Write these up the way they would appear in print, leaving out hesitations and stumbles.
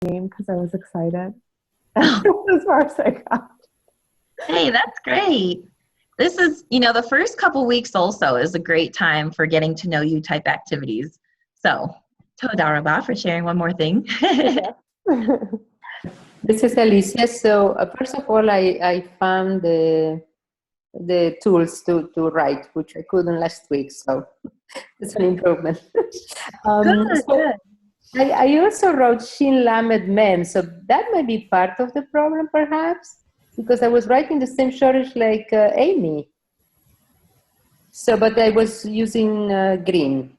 name because I was excited. As far as I got. Hey, that's great. This is, the first couple weeks also is a great time for getting to know you type activities. So, Toda Rabah for sharing one more thing. This is Alicia. So first of all, I found the tools to write, which I couldn't last week. So it's an improvement. Good. I also wrote Shin Lamed Mem. So that might be part of the problem, perhaps, because I was writing the same shortage like Amy. So, but I was using green.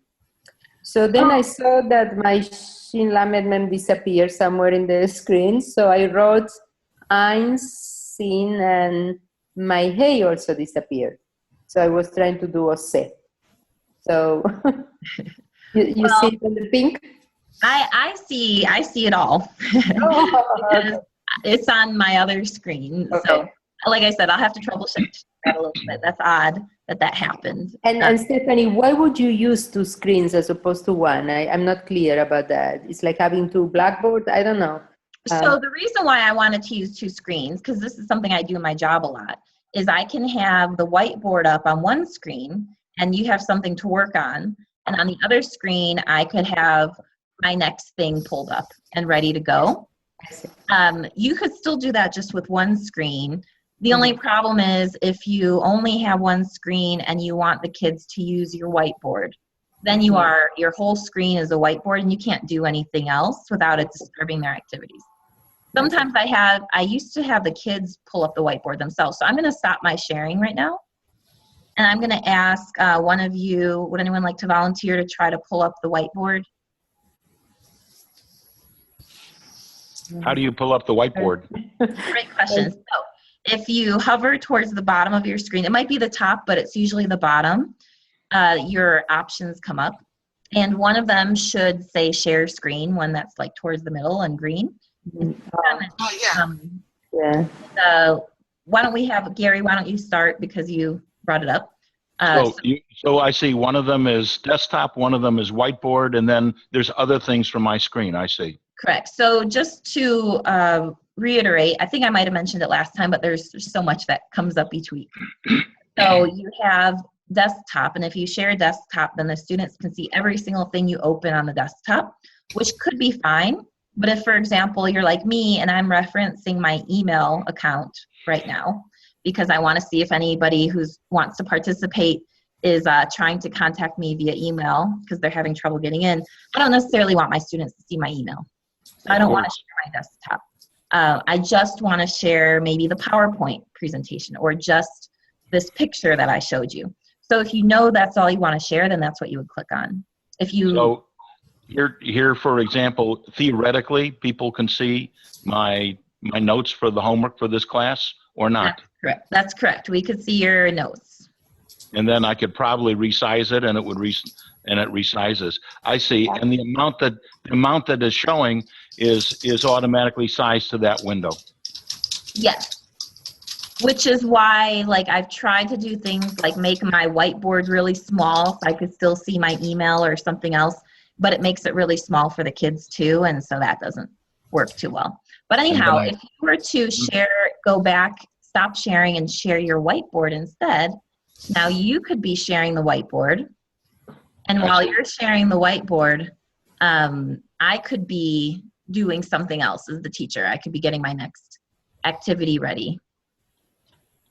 So then I saw that my Shin Lamed Mem disappeared somewhere in the screen. So I wrote Ein, Sin, and my Hey also disappeared. So I was trying to do a Se. So you see it in the pink? I see it all. Because it's on my other screen. Okay. So like I said, I'll have to troubleshoot that a little bit. That's odd that happened. And Stephanie, why would you use two screens as opposed to one? I'm not clear about that. It's like having two blackboards. I don't know. So the reason why I wanted to use two screens, because this is something I do in my job a lot, is I can have the whiteboard up on one screen and you have something to work on. And on the other screen, I could have my next thing pulled up and ready to go. You could still do that just with one screen. The only problem is if you only have one screen and you want the kids to use your whiteboard, then your whole screen is a whiteboard and you can't do anything else without it disturbing their activities. Sometimes I used to have the kids pull up the whiteboard themselves. So I'm going to stop my sharing right now. And I'm going to ask one of you, would anyone like to volunteer to try to pull up the whiteboard? How do you pull up the whiteboard? Great question. So if you hover towards the bottom of your screen, it might be the top, but it's usually the bottom, your options come up. And one of them should say share screen, one that's like towards the middle and green. Why don't we have, Gary, why don't you start because you brought it up. So I see one of them is desktop, one of them is whiteboard, and then there's other things from my screen, I see. Correct. So just to reiterate, I think I might have mentioned it last time, but there's so much that comes up each week. So you have desktop, and if you share a desktop, then the students can see every single thing you open on the desktop, which could be fine. But if, for example, you're like me and I'm referencing my email account right now because I want to see if anybody who wants to participate is trying to contact me via email because they're having trouble getting in, I don't necessarily want my students to see my email. So I don't want to share my desktop. I just want to share maybe the PowerPoint presentation or just this picture that I showed you. So if you know that's all you want to share, then that's what you would click on. So here, for example, theoretically, people can see my notes for the homework for this class or not? That's correct. We could see your notes. And then I could probably resize it, and it would it resizes. I see. Yeah. And the amount that is showing is automatically sized to that window. Yes. Which is why, like, I've tried to do things like make my whiteboard really small so I could still see my email or something else, but it makes it really small for the kids too, and so that doesn't work too well. But anyhow, if you were to share, go back, stop sharing and share your whiteboard instead, now you could be sharing the whiteboard. And while you're sharing the whiteboard, I could be doing something else as the teacher. I could be getting my next activity ready.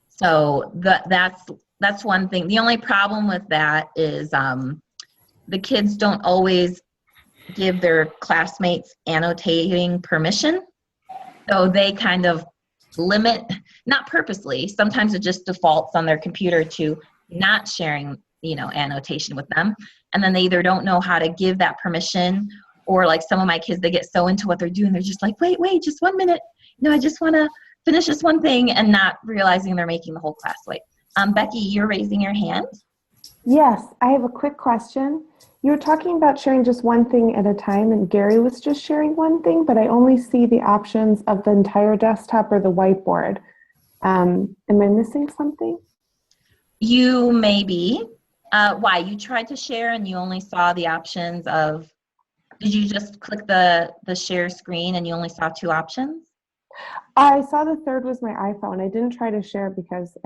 So that's one thing. The only problem with that is the kids don't always give their classmates annotating permission. So they kind of limit, not purposely, sometimes it just defaults on their computer to not sharing, annotation with them. And then they either don't know how to give that permission, or like some of my kids, they get so into what they're doing, they're just like, wait, just 1 minute. I just want to finish this one thing, and not realizing they're making the whole class wait. Becky, you're raising your hand. Yes, I have a quick question. You were talking about sharing just one thing at a time, and Gary was just sharing one thing, but I only see the options of the entire desktop or the whiteboard. Am I missing something? You may be. Why? You tried to share and you only saw the options of? Did you just click the share screen and you only saw 2 options? I saw the third was my iPhone. I didn't try to share because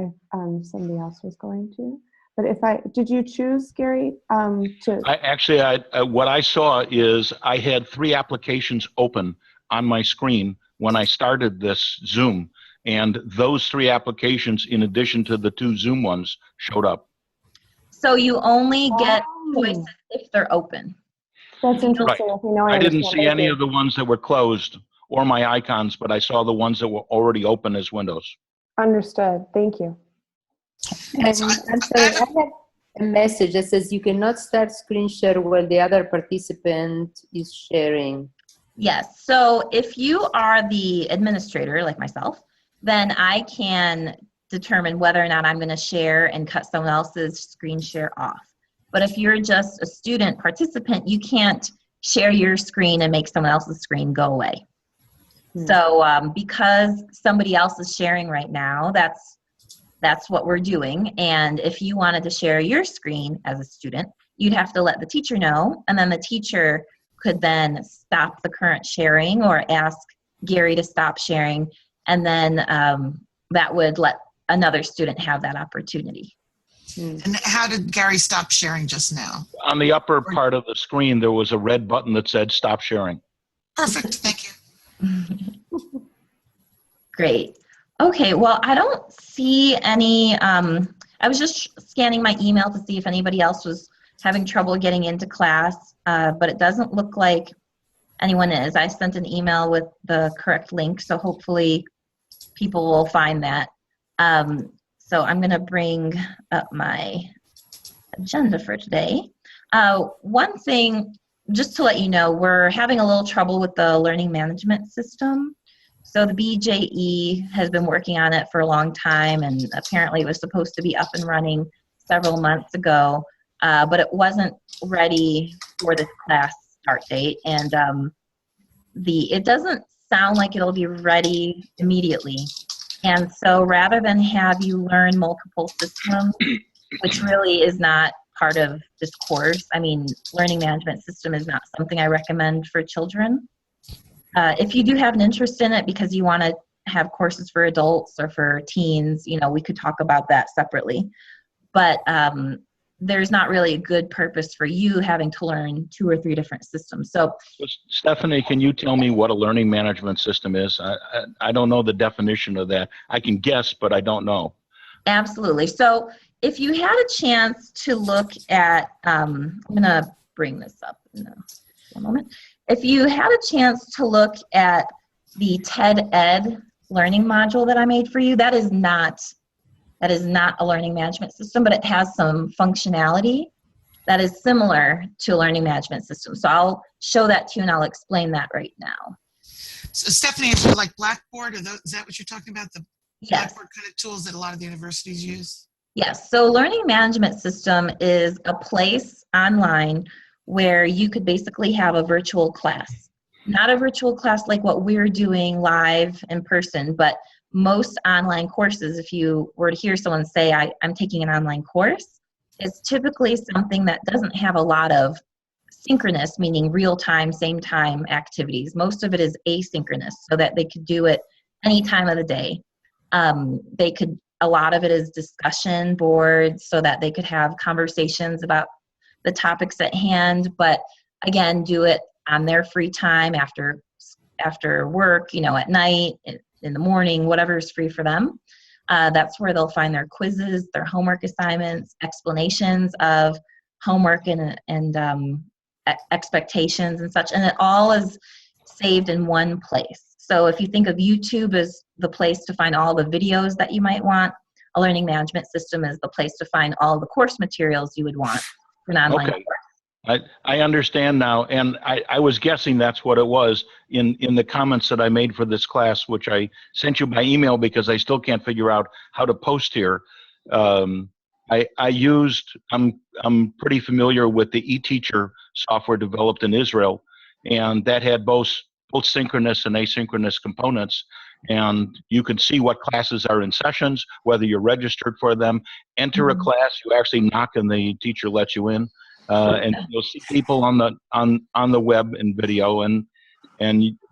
somebody else was going to. But did you choose, Gary, What I saw is I had 3 applications open on my screen when I started this Zoom, and those 3 applications, in addition to the 2 Zoom ones, showed up. So you only get choices if they're open. That's interesting. Right. Okay, now I didn't understand see what any it of the ones that were closed or my icons, but I saw the ones that were already open as windows. Understood. Thank you. And I'm sorry, I have a message that says you cannot start screen share while the other participant is sharing. Yes, so if you are the administrator, like myself, then I can determine whether or not I'm going to share and cut someone else's screen share off. But if you're just a student participant, you can't share your screen and make someone else's screen go away. So because somebody else is sharing right now, that's what we're doing. And if you wanted to share your screen as a student, you'd have to let the teacher know, and then the teacher could then stop the current sharing or ask Gary to stop sharing, and then that would let another student have that opportunity. And how did Gary stop sharing just now? On the upper part of the screen, there was a red button that said stop sharing. Perfect, thank you. Great. Okay, well, I don't see any, I was just scanning my email to see if anybody else was having trouble getting into class, but it doesn't look like anyone is. I sent an email with the correct link, so hopefully people will find that. So I'm going to bring up my agenda for today. One thing, just to let you know, we're having a little trouble with the learning management system. So the BJE has been working on it for a long time, and apparently it was supposed to be up and running several months ago, but it wasn't ready for this class start date, and it doesn't sound like it'll be ready immediately. And so rather than have you learn multiple systems, which really is not part of this course, I mean, learning management system is not something I recommend for children. If you do have an interest in it because you want to have courses for adults or for teens, you know, we could talk about that separately. But there's not really a good purpose for you having to learn 2 or 3 different systems. So, Stephanie, can you tell me what a learning management system is? I don't know the definition of that. I can guess, but I don't know. Absolutely. So if you had a chance to look at, I'm going to bring this up in a moment. If you had a chance to look at the TED Ed learning module that I made for you, that is not a learning management system, but it has some functionality that is similar to a learning management system. So I'll show that to you and I'll explain that right now. So Stephanie, is it like Blackboard, is that what you're talking about? The Yes. Blackboard kind of tools that a lot of the universities use? Yes, so learning management system is a place online where you could basically have a virtual class. Not a virtual class like what we're doing live in person, but most online courses, if you were to hear someone say, I'm taking an online course, it's typically something that doesn't have a lot of synchronous, meaning real-time, same-time activities. Most of it is asynchronous, so that they could do it any time of the day. A lot of it is discussion boards so that they could have conversations about the topics at hand, but again, do it on their free time after work, you know, at night, in the morning, whatever is free for them. That's where they'll find their quizzes, their homework assignments, explanations of homework and expectations and such, and it all is saved in one place. So if you think of YouTube as the place to find all the videos that you might want, a learning management system is the place to find all the course materials you would want for an online course. I understand now, and I was guessing that's what it was in the comments that I made for this class, which I sent you by email because I still can't figure out how to post here. I'm pretty familiar with the eTeacher software developed in Israel, and that had both synchronous and asynchronous components. And you can see what classes are in sessions, whether you're registered for them, enter a class, you actually knock and the teacher lets you in. and you'll see people on the web and video,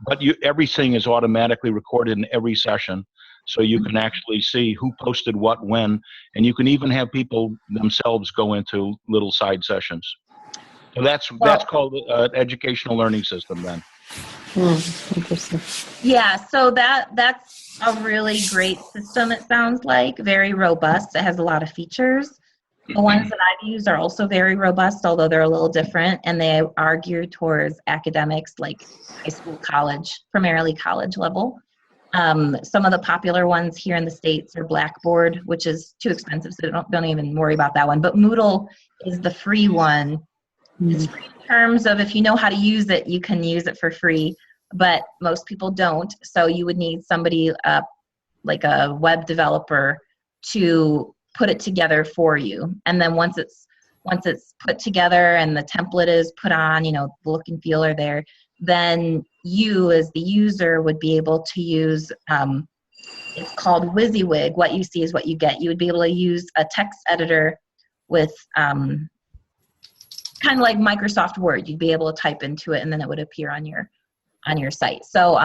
but everything is automatically recorded in every session, so you can actually see who posted what when, and you can even have people themselves go into little side sessions. So that's called an educational learning system then. Interesting. Yeah, so that's a really great system, it sounds like. Very robust. It has a lot of features. The ones that I've used are also very robust, although they're a little different, and they are geared towards academics like high school, college, primarily college level. Some of the popular ones here in the States are Blackboard, which is too expensive, so don't even worry about that one. But Moodle is the free one. It's free in terms of if you know how to use it, you can use it for free, but most people don't. So you would need somebody like a web developer to put it together for you. And then once it's put together and the template is put on, the look and feel are there, then you as the user would be able to use, it's called WYSIWYG. What you see is what you get. You would be able to use a text editor with kind of like Microsoft Word. You'd be able to type into it and then it would appear on your site. So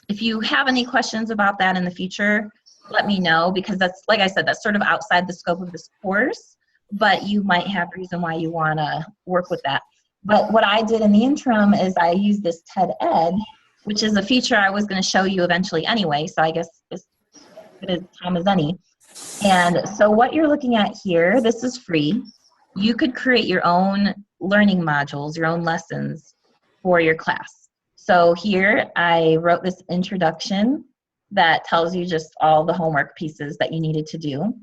if you have any questions about that in the future, let me know, because that's, like I said, that's sort of outside the scope of this course, but you might have reason why you want to work with that. But what I did in the interim is I used this TED Ed, which is a feature I was going to show you eventually anyway, so I guess it's as good a time as any. And so what you're looking at here, this is free. You could create your own learning modules, your own lessons for your class. So here I wrote this introduction that tells you just all the homework pieces that you needed to do.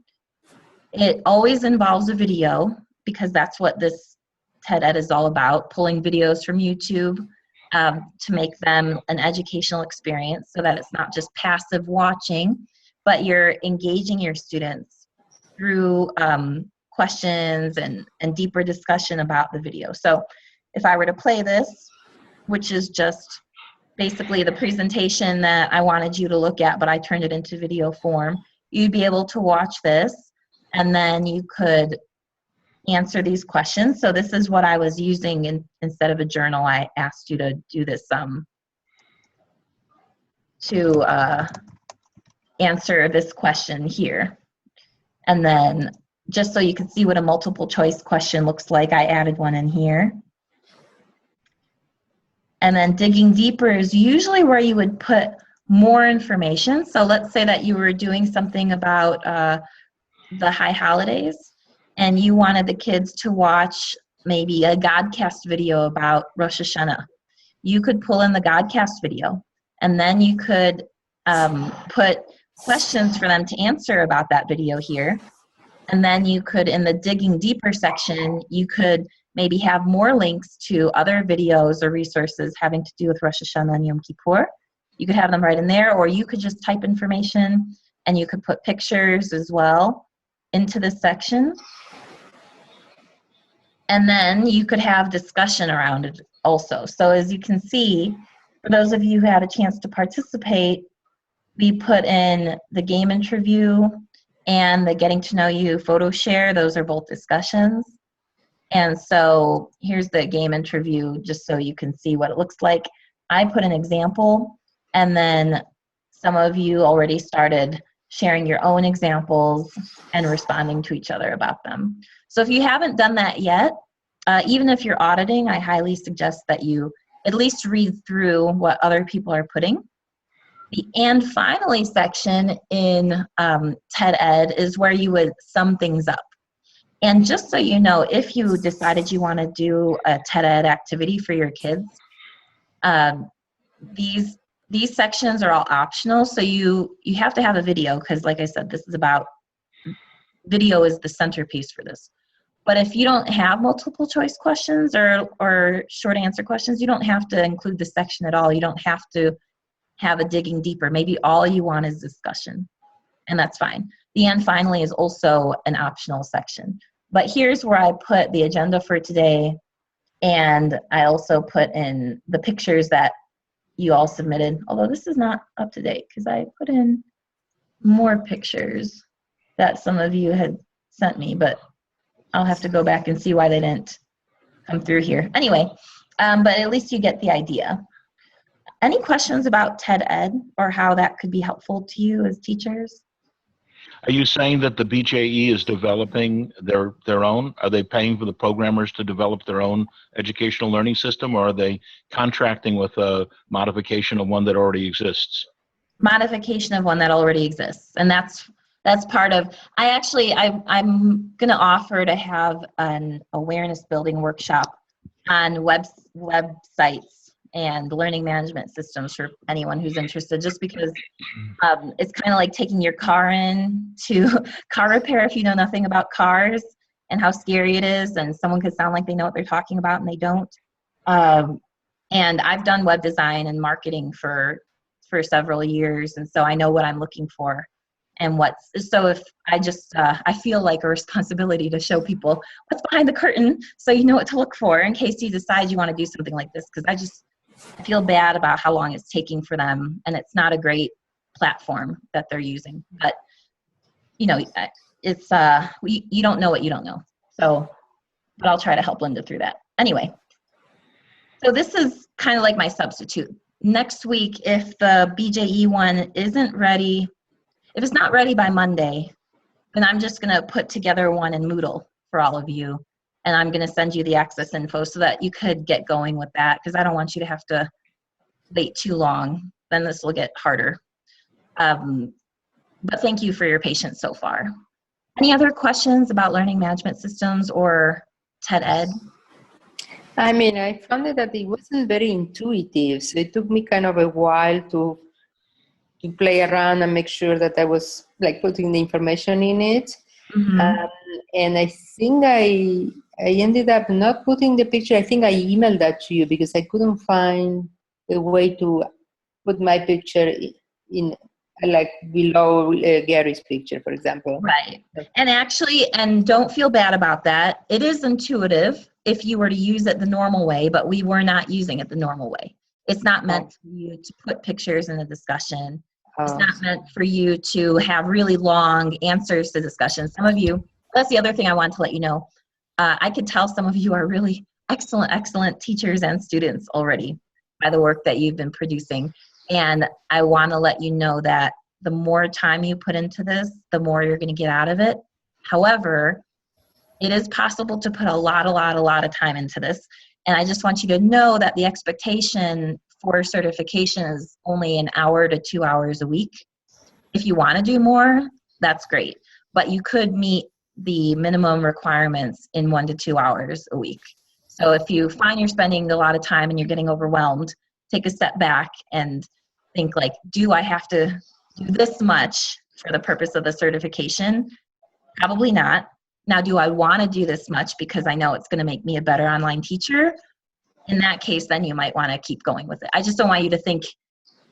It always involves a video because that's what this TED Ed is all about, pulling videos from YouTube to make them an educational experience so that it's not just passive watching, but you're engaging your students through questions and deeper discussion about the video. So if I were to play this, which is just basically the presentation that I wanted you to look at, but I turned it into video form, you'd be able to watch this and then you could answer these questions. So this is what I was using instead of a journal. I asked you to do this to answer this question here. And then just so you can see what a multiple choice question looks like, I added one in here. And then digging deeper is usually where you would put more information. So let's say that you were doing something about the high holidays and you wanted the kids to watch maybe a Godcast video about Rosh Hashanah. You could pull in the Godcast video and then you could put questions for them to answer about that video here. And then you could, in the digging deeper section, you could maybe have more links to other videos or resources having to do with Rosh Hashanah and Yom Kippur. You could have them right in there, or you could just type information and you could put pictures as well into this section. And then you could have discussion around it also. So as you can see, for those of you who had a chance to participate, we put in the game interview and the getting to know you photo share. Those are both discussions. And so here's the game interview just so you can see what it looks like. I put an example and then some of you already started sharing your own examples and responding to each other about them. So if you haven't done that yet, even if you're auditing, I highly suggest that you at least read through what other people are putting. The and finally section in TED Ed is where you would sum things up. And just so you know, if you decided you want to do a TED Ed activity for your kids, these sections are all optional. So you have to have a video because, like I said, this is about video is the centerpiece for this. But if you don't have multiple choice questions or short answer questions, you don't have to include this section at all. You don't have to have a digging deeper. Maybe all you want is discussion, and that's fine. The and finally is also an optional section. But here's where I put the agenda for today, and I also put in the pictures that you all submitted, although this is not up to date because I put in more pictures that some of you had sent me, but I'll have to go back and see why they didn't come through here. Anyway, but at least you get the idea. Any questions about TED Ed or how that could be helpful to you as teachers? Are you saying that the BJE is developing their own? Are they paying for the programmers to develop their own educational learning system, or are they contracting with a modification of one that already exists? Modification of one that already exists, and that's part of. I'm going to offer to have an awareness building workshop on websites and learning management systems for anyone who's interested, just because it's kind of like taking your car in to car repair if you know nothing about cars and how scary it is, and someone could sound like they know what they're talking about and they don't. And I've done web design and marketing for several years, and so I know what I'm looking for. And so if I feel like a responsibility to show people what's behind the curtain so you know what to look for in case you decide you want to do something like this, because I feel bad about how long it's taking for them, and it's not a great platform that they're using. But it's you don't know what you don't know. So, but I'll try to help Linda through that. Anyway, so this is kind of like my substitute. Next week, if the BJE one isn't ready, if it's not ready by Monday, then I'm just going to put together one in Moodle for all of you. And I'm going to send you the access info so that you could get going with that, because I don't want you to have to wait too long. Then this will get harder. But thank you for your patience so far. Any other questions about learning management systems or TED Ed? I mean, I found that it wasn't very intuitive, so it took me kind of a while to play around and make sure that I was like putting the information in it. Mm-hmm. And I think I ended up not putting the picture. I think I emailed that to you because I couldn't find a way to put my picture in like below Gary's picture, for example. Right. And don't feel bad about that. It is intuitive if you were to use it the normal way, but we were not using it the normal way. It's not meant for you to put pictures in a discussion. It's not meant for you to have really long answers to discussions. Some of you, that's the other thing I want to let you know. I could tell some of you are really excellent teachers and students already by the work that you've been producing. And I want to let you know that the more time you put into this, the more you're going to get out of it. However, it is possible to put a lot of time into this. And I just want you to know that the expectation for certification is only an hour to 2 hours a week. If you want to do more, that's great. But you could meet the minimum requirements in 1 to 2 hours a week. So if you find you're spending a lot of time and you're getting overwhelmed, take a step back and think like, do I have to do this much for the purpose of the certification? Probably not. Now, do I want to do this much because I know it's going to make me a better online teacher? In that case, then you might want to keep going with it. I just don't want you to think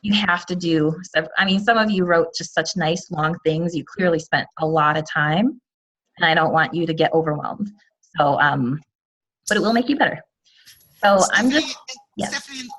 you have to do, some of you wrote just such nice long things. You clearly spent a lot of time, and I don't want you to get overwhelmed. So, but it will make you better. So Stephanie,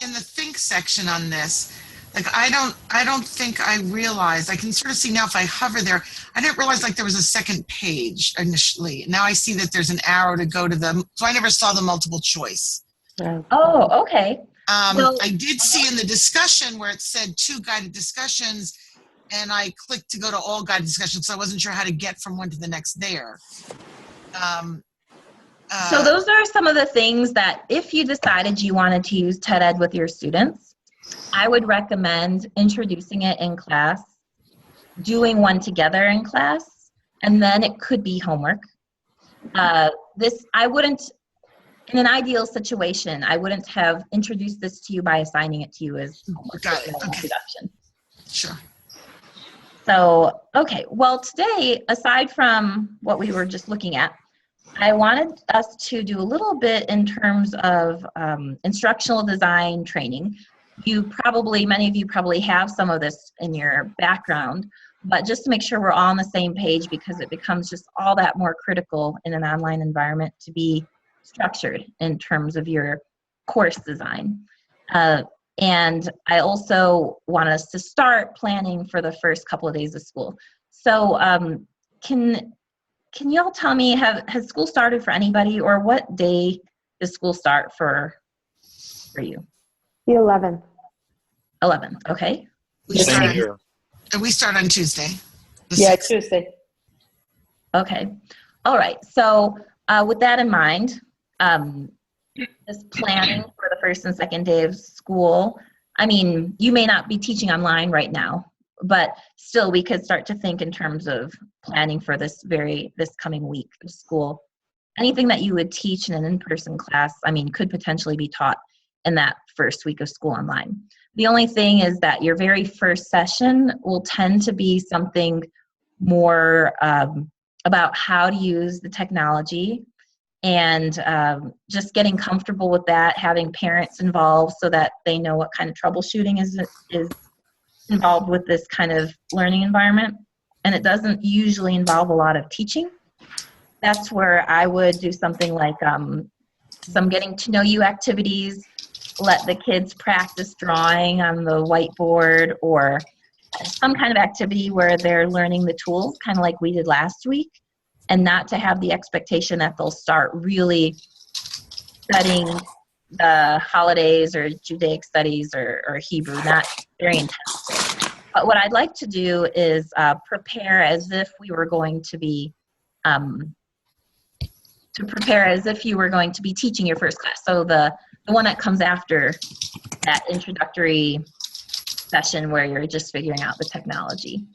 in the think section on this, like I don't think I realized, I can sort of see now if I hover there, I didn't realize like there was a second page initially. Now I see that there's an arrow to go to them. So I never saw the multiple choice. Oh, okay. I did see in the discussion where it said 2 guided discussions, and I clicked to go to all guided discussions. So I wasn't sure how to get from one to the next there. So those are some of the things that if you decided you wanted to use TED Ed with your students, I would recommend introducing it in class, doing one together in class, and then it could be homework. I wouldn't, in an ideal situation, I wouldn't have introduced this to you by assigning it to you as homework. Got it. Okay. Introduction. Sure. So, okay. Well, today, aside from what we were just looking at, I wanted us to do a little bit in terms of instructional design training. Many of you probably have some of this in your background, but just to make sure we're all on the same page, because it becomes just all that more critical in an online environment to be structured in terms of your course design. And I also want us to start planning for the first couple of days of school. So can you all tell me, has school started for anybody, or what day does school start for you? The 11th. 11th, okay. We start on Tuesday. Yeah, 6th. Tuesday. Okay. All right. So with that in mind, this planning for the first and second day of school, I mean, you may not be teaching online right now, but still we could start to think in terms of planning for this coming week of school. Anything that you would teach in an in-person class, I mean, could potentially be taught in that first week of school online. The only thing is that your very first session will tend to be something more about how to use the technology, and just getting comfortable with that, having parents involved so that they know what kind of troubleshooting is involved with this kind of learning environment. And it doesn't usually involve a lot of teaching. That's where I would do something like some getting to know you activities, let the kids practice drawing on the whiteboard, or some kind of activity where they're learning the tools, kind of like we did last week, and not to have the expectation that they'll start really studying the holidays or Judaic studies or Hebrew, not very intense. But what I'd like to do is prepare as if we were going to be teaching your first class. So the one that comes after that introductory session where you're just figuring out the technology.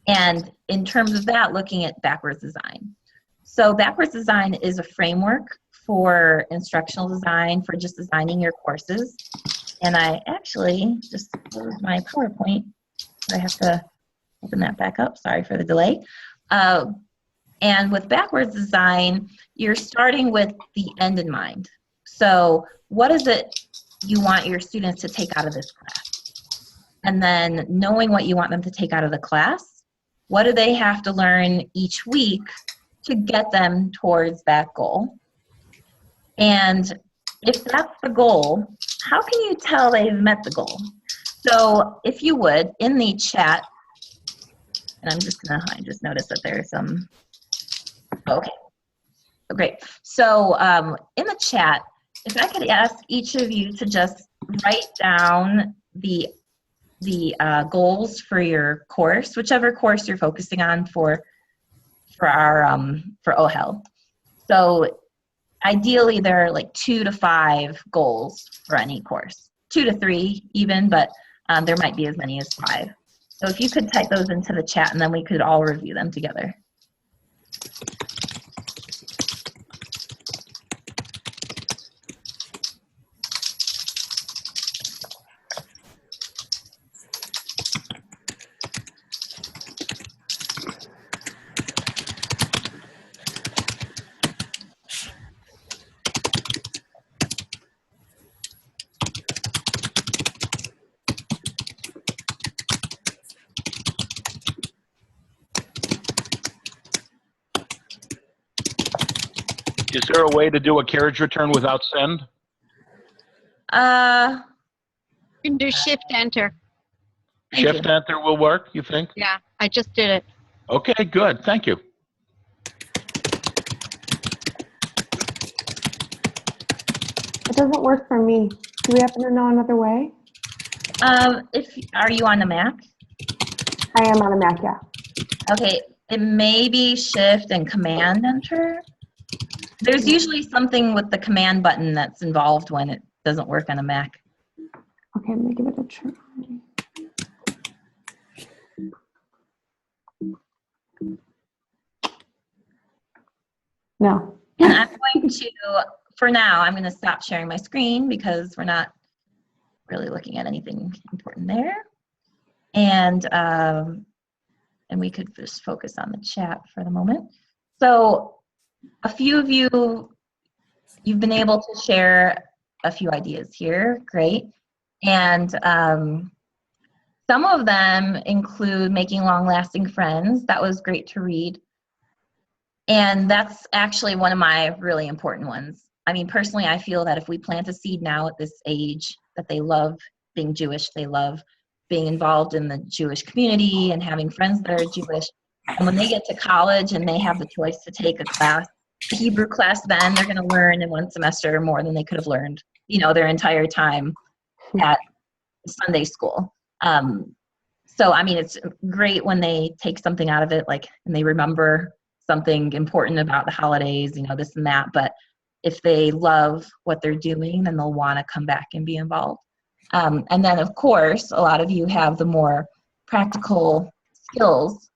And in terms of that, looking at backwards design. So backwards design is a framework for instructional design, for just designing your courses. And I actually just closed my PowerPoint. I have to open that back up. Sorry for the delay. And with backwards design, you're starting with the end in mind. So what is it you want your students to take out of this class? And then knowing what you want them to take out of the class, what do they have to learn each week to get them towards that goal? And if that's the goal, how can you tell they've met the goal? So if you would, in the chat, and I just noticed that there's some, okay, great. So in the chat, if I could ask each of you to just write down the goals for your course, whichever course you're focusing on for OHEL. So ideally there are like 2 to 5 goals for any course, 2 to 3 even, but there might be as many as 5. So if you could type those into the chat and then we could all review them together. Is there a way to do a carriage return without send? You can do shift enter. Shift enter will work, you think? Yeah, I just did it. Okay, good. Thank you. It doesn't work for me. Do we happen to know another way? Are you on the Mac? I am on a Mac, yeah. Okay, it may be shift and command enter. There's usually something with the command button that's involved when it doesn't work on a Mac. Okay, I'm gonna give it a try. No. And I'm going to, for now, I'm going to stop sharing my screen because we're not really looking at anything important there. And we could just focus on the chat for the moment. So a few of you, you've been able to share a few ideas here. Great. And some of them include making long-lasting friends. That was great to read. And that's actually one of my really important ones. I mean, personally, I feel that if we plant a seed now at this age, that they love being Jewish, they love being involved in the Jewish community and having friends that are Jewish. And when they get to college and they have the choice to take a class Hebrew class then, they're going to learn in one semester more than they could have learned, their entire time at Sunday school. So, I mean, it's great when they take something out of it, and they remember something important about the holidays, this and that. But if they love what they're doing, then they'll want to come back and be involved. And then, of course, a lot of you have the more practical skills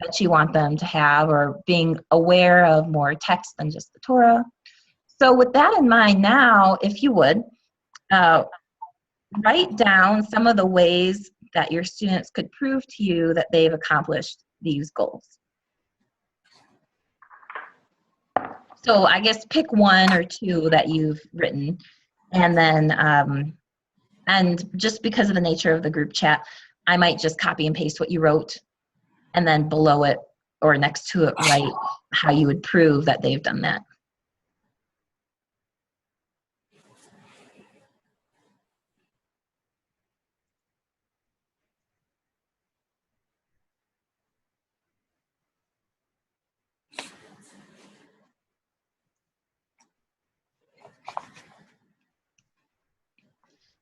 that you want them to have, or being aware of more text than just the Torah. So with that in mind now, if you would, write down some of the ways that your students could prove to you that they've accomplished these goals. So I guess pick one or two that you've written, and then, and just because of the nature of the group chat, I might just copy and paste what you wrote, and then below it or next to it write how you would prove that they've done that.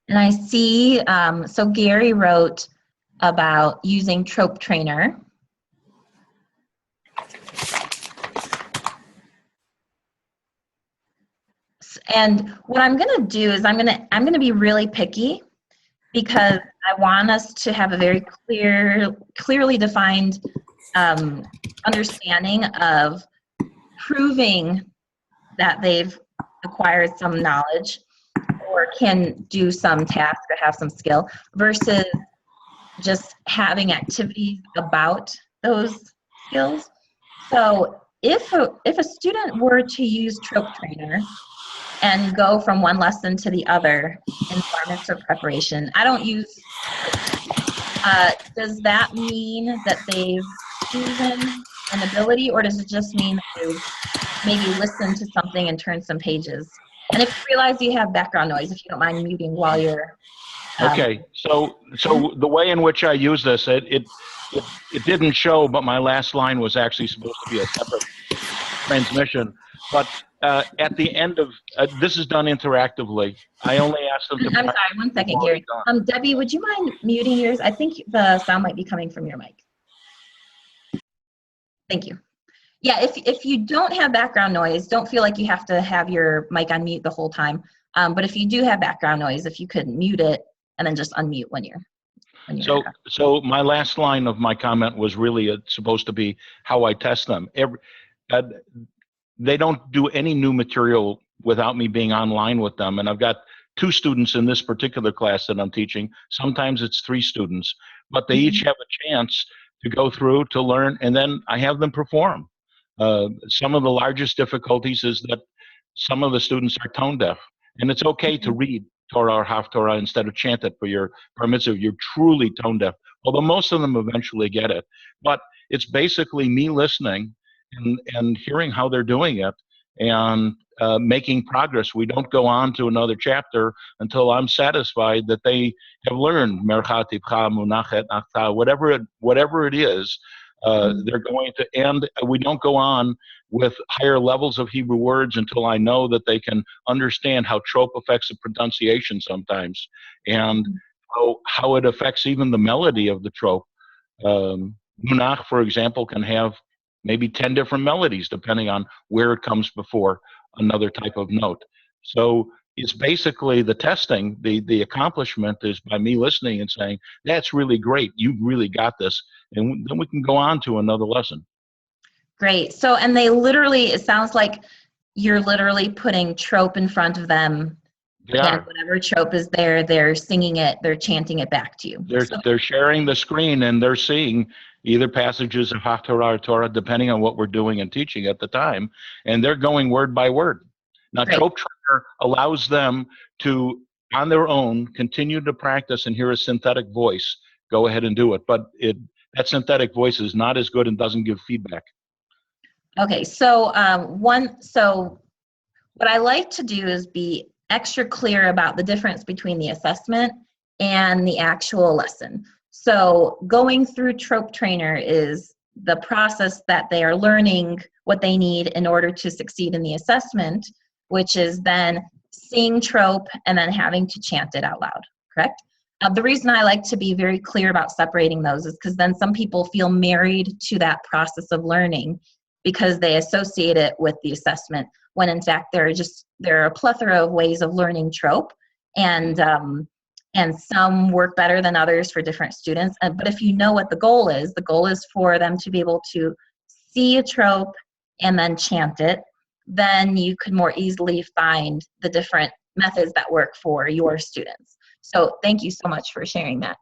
And I see, so Gary wrote about using Trope Trainer. And what I'm going to do is I'm going to be really picky, because I want us to have a very clearly defined understanding of proving that they've acquired some knowledge or can do some task or have some skill, versus just having activities about those skills. So if a student were to use Trope Trainer and go from one lesson to the other in 5 minutes of preparation, I don't use, does that mean that they've proven an ability, or does it just mean that they've maybe listened to something and turned some pages? And if you realize you have background noise, if you don't mind muting while you're... Okay, so the way in which I use this, it didn't show, but my last line was actually supposed to be a separate transmission. But at the end of, this is done interactively. I only asked them to... I'm sorry, 1 second, Gary. Debbie, would you mind muting yours? I think the sound might be coming from your mic. Thank you. Yeah, if you don't have background noise, don't feel like you have to have your mic on mute the whole time. But if you do have background noise, if you could mute it and then just unmute when you're so my last line of my comment was really supposed to be how I test them. They don't do any new material without me being online with them. And I've got 2 students in this particular class that I'm teaching. Sometimes it's 3 students, but they each have a chance to go through, to learn, and then I have them perform. Some of the largest difficulties is that some of the students are tone deaf, and it's okay to read Torah or Haftorah instead of chant it for your bar mitzvah. You're truly tone deaf, although most of them eventually get it. But it's basically me listening and hearing how they're doing it, and making progress. We don't go on to another chapter until I'm satisfied that they have learned Merchat Ipcha, Munachet, Achta, whatever it is. They're going to end. We don't go on with higher levels of Hebrew words until I know that they can understand how trope affects the pronunciation sometimes, and how it affects even the melody of the trope. Munach, for example, can have maybe 10 different melodies depending on where it comes before another type of note. So it's basically the testing, the accomplishment is by me listening and saying, that's really great, you really got this, and then we can go on to another lesson. Great. So, and they literally, it sounds like you're literally putting trope in front of them. And whatever trope is there, they're singing it, they're chanting it back to you. They're sharing the screen, and they're seeing either passages of Haftorah or Torah, depending on what we're doing and teaching at the time, and they're going word by word. Now, Great. Trope Trainer allows them to, on their own, continue to practice and hear a synthetic voice. Go ahead and do it, but that synthetic voice is not as good and doesn't give feedback. Okay, so so what I like to do is be extra clear about the difference between the assessment and the actual lesson. So going through Trope Trainer is the process that they are learning what they need in order to succeed in the assessment, which is then seeing trope and then having to chant it out loud, correct? The reason I like to be very clear about separating those is because then some people feel married to that process of learning because they associate it with the assessment, when in fact there are a plethora of ways of learning trope, and some work better than others for different students. But if you know what the goal is for them to be able to see a trope and then chant it, then you could more easily find the different methods that work for your students. So thank you so much for sharing that.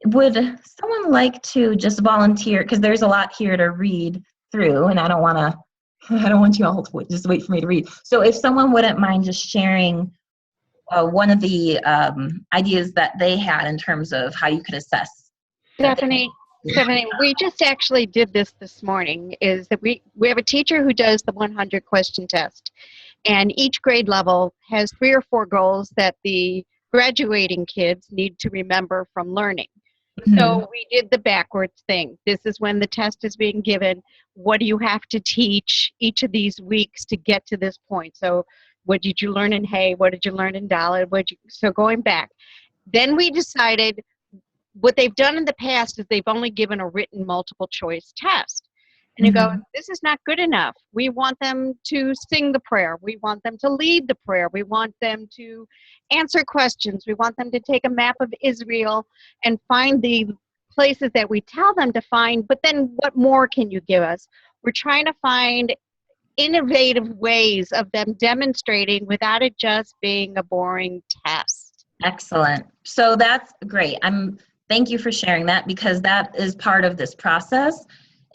Would someone like to just volunteer, because there's a lot here to read through, and I don't want you all to just wait for me to read. So if someone wouldn't mind just sharing one of the ideas that they had in terms of how you could assess. Stephanie, we just actually did this morning, is that we have a teacher who does the 100 question test, and each grade level has 3 or 4 goals that the graduating kids need to remember from learning. So we did the backwards thing. This is when the test is being given. What do you have to teach each of these weeks to get to this point? So what did you learn in Hay? What did you learn in Dalit? So going back. Then we decided what they've done in the past is they've only given a written multiple choice test. And you go, this is not good enough. We want them to sing the prayer. We want them to lead the prayer. We want them to answer questions. We want them to take a map of Israel and find the places that we tell them to find. But then what more can you give us? We're trying to find innovative ways of them demonstrating without it just being a boring test. Excellent. So that's great. Thank you for sharing that, because that is part of this process,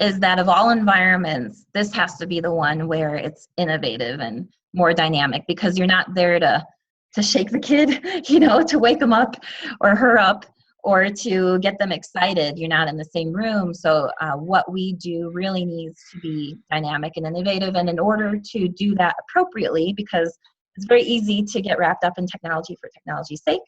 is that of all environments, this has to be the one where it's innovative and more dynamic, because you're not there to shake the kid, to wake them up or her up or to get them excited. You're not in the same room. So what we do really needs to be dynamic and innovative. And in order to do that appropriately, because it's very easy to get wrapped up in technology for technology's sake,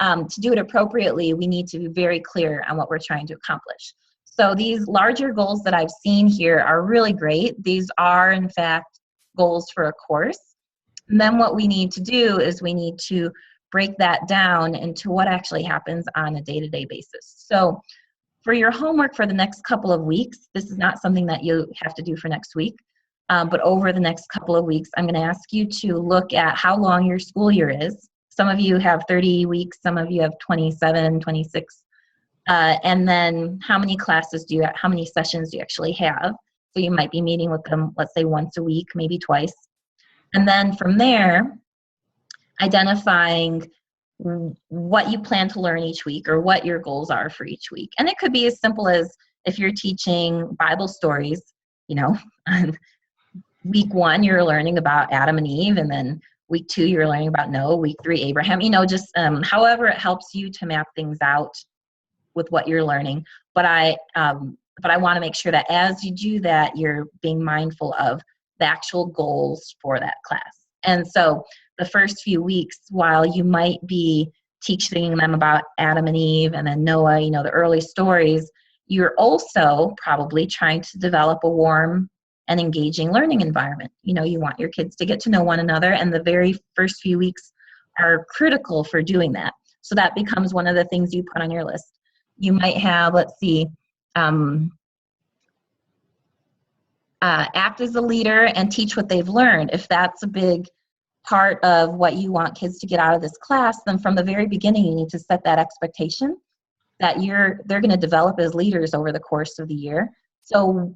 to do it appropriately, we need to be very clear on what we're trying to accomplish. So these larger goals that I've seen here are really great. These are, in fact, goals for a course. And then what we need to do is we need to break that down into what actually happens on a day-to-day basis. So for your homework for the next couple of weeks, this is not something that you have to do for next week, but over the next couple of weeks, I'm going to ask you to look at how long your school year is. Some of you have 30 weeks, some of you have 27, 26. And then how many how many sessions do you actually have? So you might be meeting with them, let's say once a week, maybe twice. And then from there, identifying what you plan to learn each week or what your goals are for each week. And it could be as simple as, if you're teaching Bible stories, on week 1, you're learning about Adam and Eve, and then week 2, you're learning about Noah, week 3, Abraham, just however it helps you to map things out with what you're learning. But I want to make sure that as you do that, you're being mindful of the actual goals for that class. And so the first few weeks, while you might be teaching them about Adam and Eve and then Noah, the early stories, you're also probably trying to develop a warm and engaging learning environment. You want your kids to get to know one another, and the very first few weeks are critical for doing that. So that becomes one of the things you put on your list. You might have, act as a leader and teach what they've learned. If that's a big part of what you want kids to get out of this class, then from the very beginning, you need to set that expectation that they're going to develop as leaders over the course of the year. So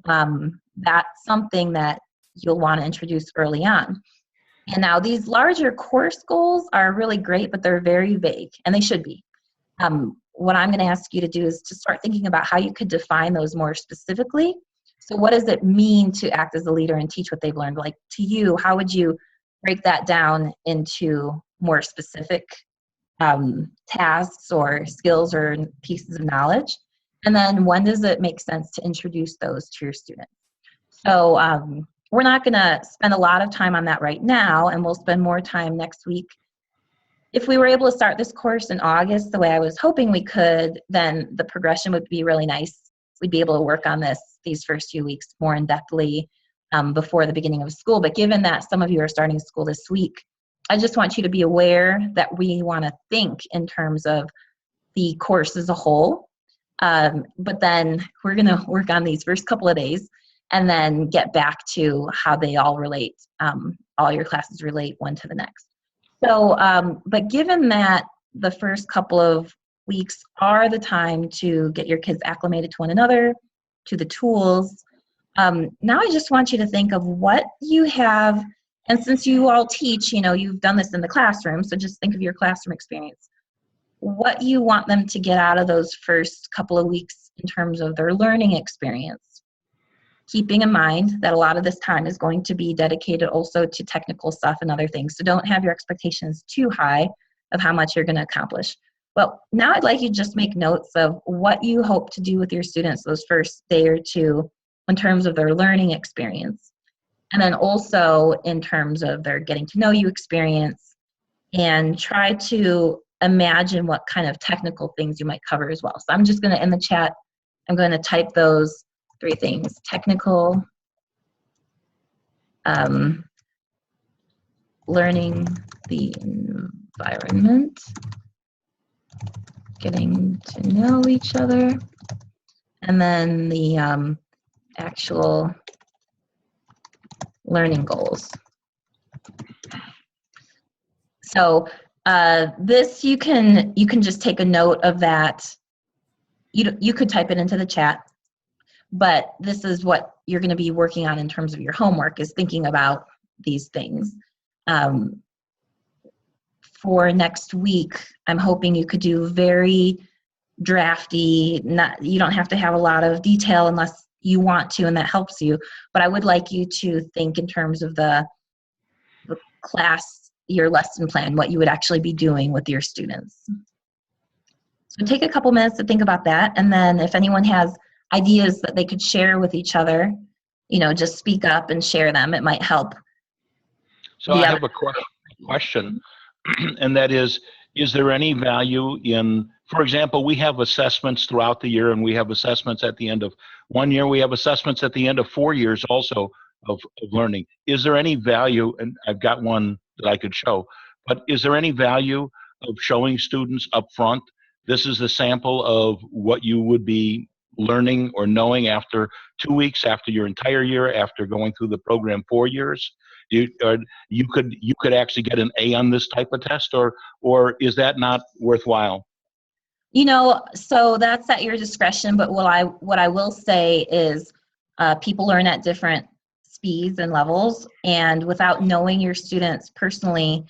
that's something that you'll want to introduce early on. And now these larger course goals are really great, but they're very vague, and they should be. What I'm going to ask you to do is to start thinking about how you could define those more specifically. So what does it mean to act as a leader and teach what they've learned? Like, to you, how would you break that down into more specific tasks or skills or pieces of knowledge? And then when does it make sense to introduce those to your students? So we're not going to spend a lot of time on that right now, and we'll spend more time next week if we were able to start this course in August the way I was hoping we could, then the progression would be really nice. We'd be able to work on these first few weeks more in-depthly before the beginning of school. But given that some of you are starting school this week, I just want you to be aware that we want to think in terms of the course as a whole. But then we're going to work on these first couple of days and then get back to how they all relate, all your classes relate one to the next. So, but given that the first couple of weeks are the time to get your kids acclimated to one another, to the tools, now I just want you to think of what you have, and since you all teach, you've done this in the classroom, so just think of your classroom experience. What you want them to get out of those first couple of weeks in terms of their learning experience. Keeping in mind that a lot of this time is going to be dedicated also to technical stuff and other things. So don't have your expectations too high of how much you're going to accomplish. But now I'd like you to just make notes of what you hope to do with your students those first day or two in terms of their learning experience. And then also in terms of their getting to know you experience, and try to imagine what kind of technical things you might cover as well. So I'm just going to, in the chat, I'm going to type those 3 things: technical, learning the environment, getting to know each other, and then the actual learning goals. So this you can just take a note of that. You could type it into the chat, but this is what you're going to be working on in terms of your homework, is thinking about these things. For next week, I'm hoping you could do very drafty. You don't have to have a lot of detail unless you want to, and that helps you. But I would like you to think in terms of the class, your lesson plan, what you would actually be doing with your students. So take a couple minutes to think about that, and then if anyone has ideas that they could share with each other, just speak up and share them. It might help. So I have a question, and that is there any value in, for example, we have assessments throughout the year, and we have assessments at the end of 1 year, we have assessments at the end of 4 years also of learning. Is there any value, and I've got one that I could show, but is there any value of showing students up front, this is the sample of what you would be learning or knowing after 2 weeks, after your entire year, after going through the program 4 years? You could actually get an A on this type of test, or is that not worthwhile? So that's at your discretion, but what I will say is people learn at different speeds and levels, and without knowing your students personally,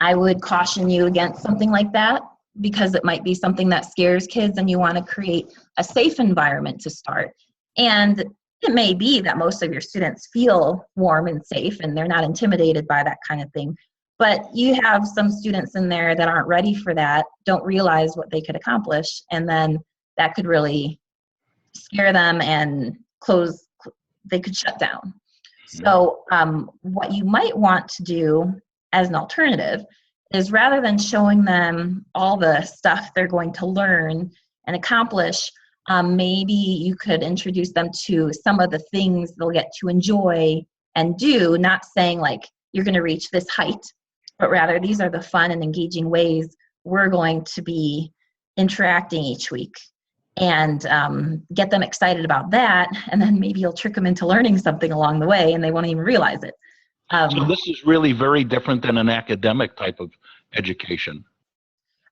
I would caution you against something like that, because it might be something that scares kids, and you want to create a safe environment to start. And it may be that most of your students feel warm and safe and they're not intimidated by that kind of thing. But you have some students in there that aren't ready for that, don't realize what they could accomplish, and then that could really scare them and they could shut down. So what you might want to do as an alternative is, rather than showing them all the stuff they're going to learn and accomplish, maybe you could introduce them to some of the things they'll get to enjoy and do, not saying like you're going to reach this height, but rather these are the fun and engaging ways we're going to be interacting each week, and get them excited about that, and then maybe you'll trick them into learning something along the way and they won't even realize it. So this is really very different than an academic type of education.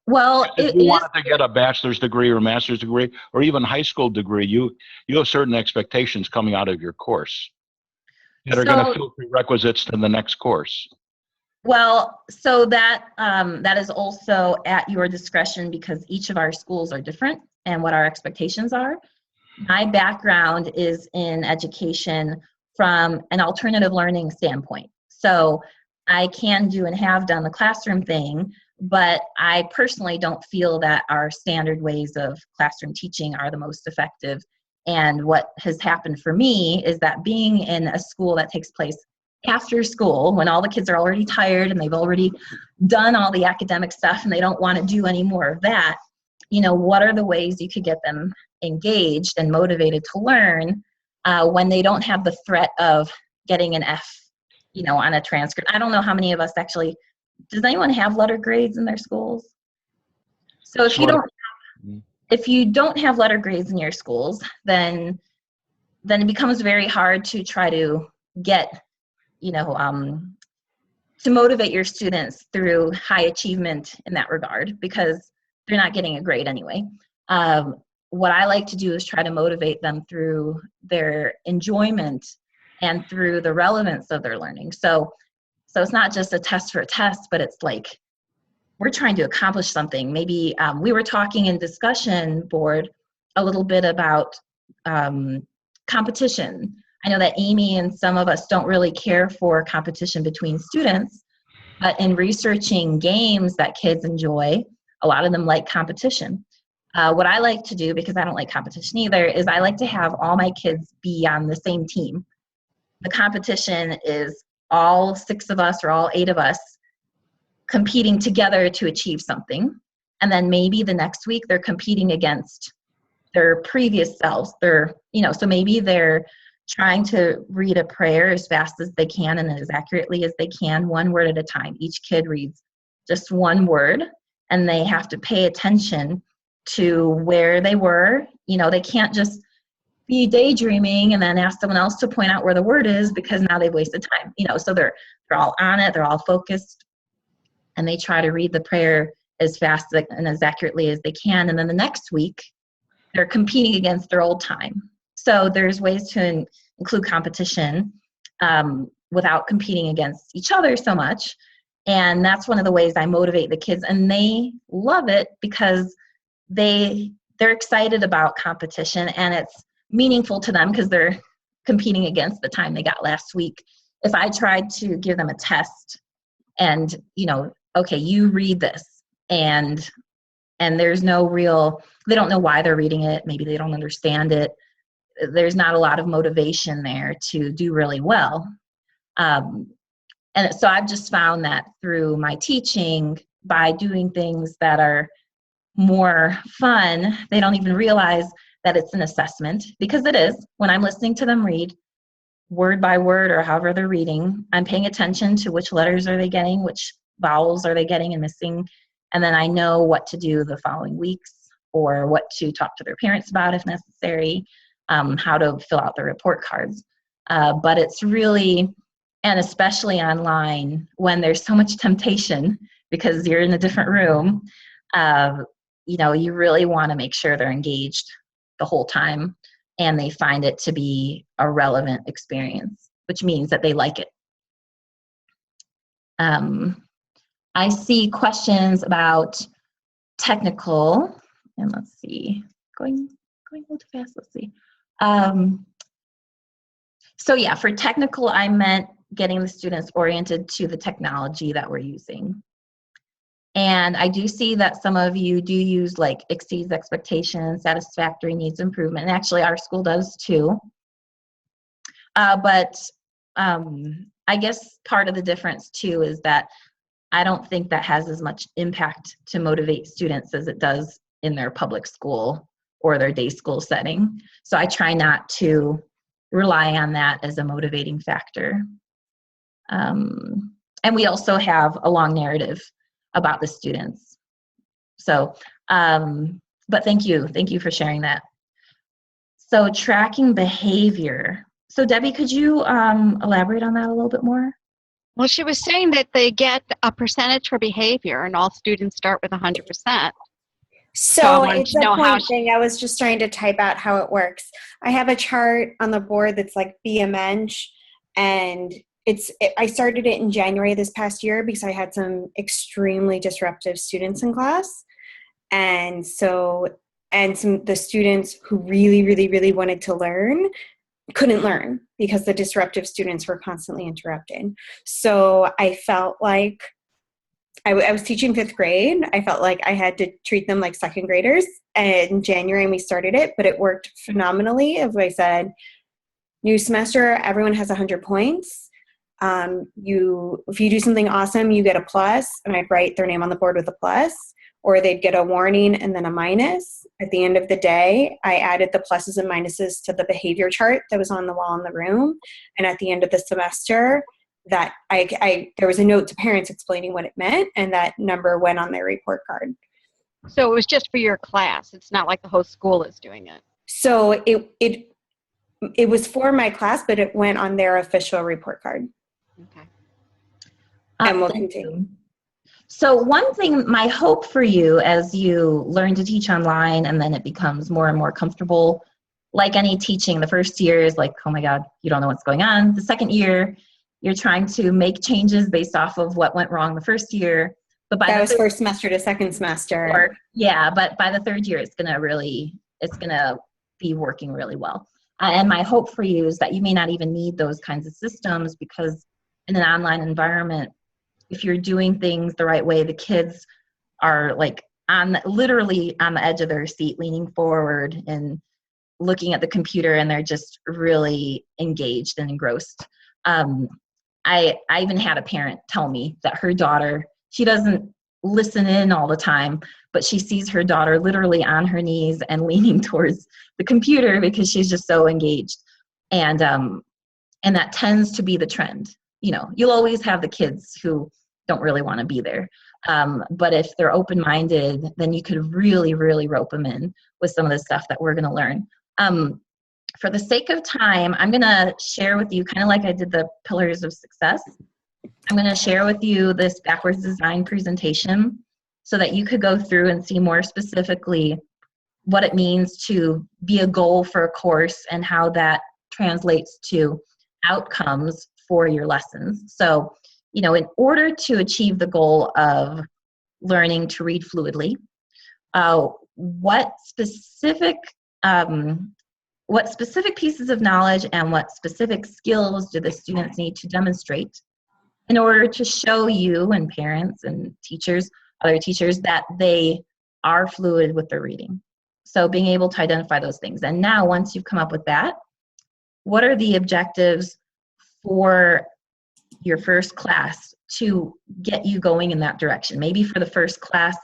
Well, if you wanted to get a bachelor's degree or a master's degree or even high school degree, you have certain expectations coming out of your course that are going to fill prerequisites to the next course. Well, so that is also at your discretion, because each of our schools are different and what our expectations are. My background is in education from an alternative learning standpoint. So I can do and have done the classroom thing, but I personally don't feel that our standard ways of classroom teaching are the most effective. And what has happened for me is that being in a school that takes place after school, when all the kids are already tired and they've already done all the academic stuff and they don't want to do any more of that, what are the ways you could get them engaged and motivated to learn when they don't have the threat of getting an F, on a transcript. I don't know how many of us actually, does anyone have letter grades in their schools? So if you don't have letter grades in your schools, then it becomes very hard to try to get, to motivate your students through high achievement in that regard, because they're not getting a grade anyway. What I like to do is try to motivate them through their enjoyment and through the relevance of their learning. So it's not just a test for a test, but it's like we're trying to accomplish something. Maybe we were talking in discussion board a little bit about competition. I know that Amy and some of us don't really care for competition between students, but in researching games that kids enjoy, a lot of them like competition. What I like to do, because I don't like competition either, is I like to have all my kids be on the same team. The competition is all 6 of us or all 8 of us competing together to achieve something. And then maybe the next week they're competing against their previous selves. So maybe they're trying to read a prayer as fast as they can and as accurately as they can, 1 word at a time. Each kid reads just 1 word, and they have to pay attention to where they were. They can't just be daydreaming and then ask someone else to point out where the word is, because now they've wasted time. So they're all on it, they're all focused, and they try to read the prayer as fast and as accurately as they can. And then the next week, they're competing against their old time. So there's ways to include competition without competing against each other so much. And that's one of the ways I motivate the kids. And they love it because they're excited about competition, and it's meaningful to them because they're competing against the time they got last week. If I tried to give them a test and, okay, you read this, and there's no real, they don't know why they're reading it, maybe they don't understand it, there's not a lot of motivation there to do really well. And so I've just found that through my teaching, by doing things that are more fun, they don't even realize that it's an assessment, because it is. When I'm listening to them read word by word or however they're reading, I'm paying attention to which letters are they getting, which vowels are they getting and missing, and then I know what to do the following weeks, or what to talk to their parents about if necessary, how to fill out the report cards. But it's really, and especially online, when there's so much temptation because you're in a different room, you really want to make sure they're engaged the whole time and they find it to be a relevant experience, which means that they like it. I see questions about technical, and let's see, going a little too fast, let's see. So yeah, for technical, I meant getting the students oriented to the technology that we're using. And I do see that some of you do use like exceeds expectations, satisfactory, needs improvement, and actually our school does too. But I guess part of the difference too is that I don't think that has as much impact to motivate students as it does in their public school or their day school setting. So I try not to rely on that as a motivating factor. And we also have a long narrative about the students. So, but thank you for sharing that. So tracking behavior. So Debbie, could you elaborate on that a little bit more? Well, she was saying that they get a percentage for behavior, and all students start with 100%. So it's a point thing. I was just trying to type out how it works. I have a chart on the board that's like BMeng, and I started it in January this past year because I had some extremely disruptive students in class. And the students who really, really, really wanted to learn couldn't learn because the disruptive students were constantly interrupting. So I felt like I was teaching 5th grade. I felt like I had to treat them like 2nd graders. And in January we started it, but it worked phenomenally. As I said, new semester, everyone has 100 points. if you do something awesome, you get a plus, and I'd write their name on the board with a plus, or they'd get a warning and then a minus. At the end of the day, I added the pluses and minuses to the behavior chart that was on the wall in the room. And at the end of the semester, that there was a note to parents explaining what it meant, and that number went on their report card. So it was just for your class. It's not like the whole school is doing it. So it was for my class, but it went on their official report card. Okay. And we'll continue. So one thing, my hope for you as you learn to teach online and then it becomes more and more comfortable, like any teaching, the first year is like, oh my God, you don't know what's going on. The second year, you're trying to make changes based off of what went wrong the first year. But by that was first semester to second semester. Yeah, but by the third year, it's gonna be working really well. And my hope for you is that you may not even need those kinds of systems, because in an online environment, if you're doing things the right way, the kids are like literally on the edge of their seat, leaning forward and looking at the computer, and they're just really engaged and engrossed. I even had a parent tell me that her daughter, she doesn't listen in all the time, but she sees her daughter literally on her knees and leaning towards the computer because she's just so engaged. And that tends to be the trend. You know, you'll always have the kids who don't really want to be there. But if they're open-minded, then you could really, really rope them in with some of the stuff that we're going to learn. For the sake of time, I'm going to share with you, kind of like I did the pillars of success, I'm going to share with you this backwards design presentation so that you could go through and see more specifically what it means to be a goal for a course and how that translates to outcomes for your lessons. So, you know, in order to achieve the goal of learning to read fluidly, what specific pieces of knowledge and what specific skills do the students need to demonstrate in order to show you and parents and teachers, other teachers, that they are fluid with their reading? So being able to identify those things. And now once you've come up with that, what are the objectives for your first class to get you going in that direction? Maybe for the first class,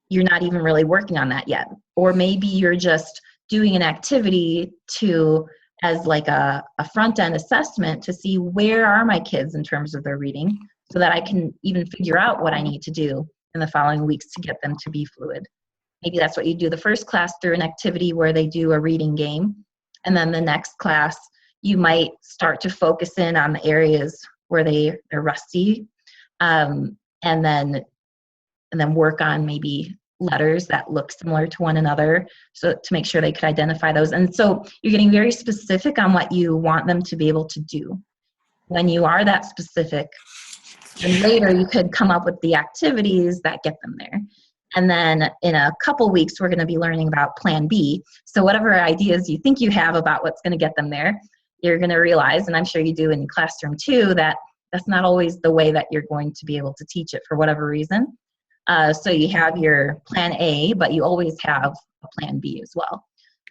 you're not even really working on that yet. Or maybe you're just doing an activity as like a front-end assessment to see where are my kids in terms of their reading, so that I can even figure out what I need to do in the following weeks to get them to be fluid. Maybe that's what you do the first class through an activity where they do a reading game. And then the next class, you might start to focus in on the areas where they're rusty, and then work on maybe letters that look similar to one another, so to make sure they could identify those. And so you're getting very specific on what you want them to be able to do. When you are that specific, then later you could come up with the activities that get them there. And then in a couple weeks, we're going to be learning about Plan B. So whatever ideas you think you have about what's going to get them there, you're going to realize, and I'm sure you do in classroom too, that that's not always the way that you're going to be able to teach it for whatever reason. So you have your Plan A, but you always have a Plan B as well.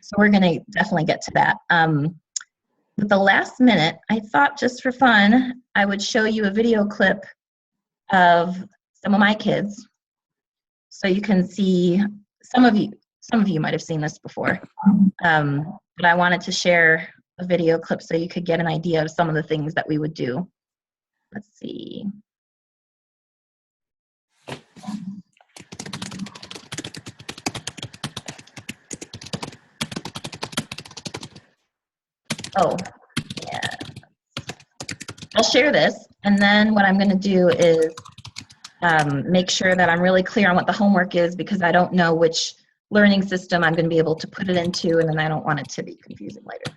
So we're going to definitely get to that. At the last minute, I thought just for fun, I would show you a video clip of some of my kids. So you can see, some of you might have seen this before, but I wanted to share a video clip so you could get an idea of some of the things that we would do. Let's see. Oh, yeah. I'll share this, and then what I'm going to do is make sure that I'm really clear on what the homework is, because I don't know which learning system I'm going to be able to put it into, and then I don't want it to be confusing later.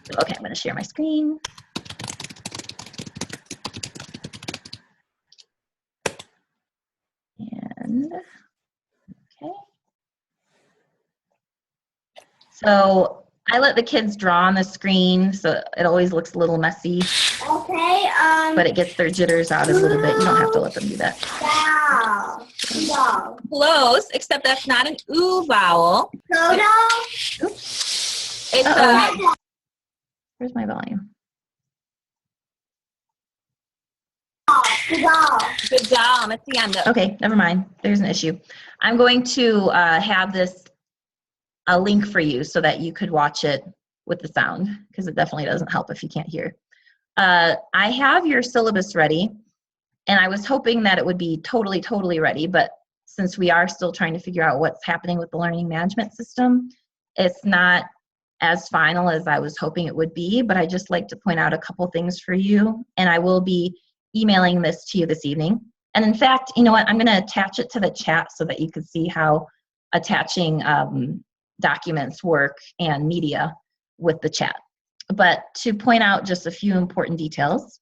So, okay, I'm going to share my screen. And, okay. So I let the kids draw on the screen, so it always looks a little messy. Okay, but it gets their jitters out a little bit. You don't have to let them do that. Wow. Close, except that's not an ooh vowel. Dodo? It's a, where's my volume? Good job. It's the end. Okay, never mind. There's an issue. I'm going to have this a link for you so that you could watch it with the sound, because it definitely doesn't help if you can't hear. I have your syllabus ready, and I was hoping that it would be totally ready, but since we are still trying to figure out what's happening with the learning management system, it's not as final as I was hoping it would be, but I just like to point out a couple things for you, and I will be emailing this to you this evening. And in fact, you know what, I'm going to attach it to the chat so that you can see how attaching documents work and media with the chat. But to point out just a few important details.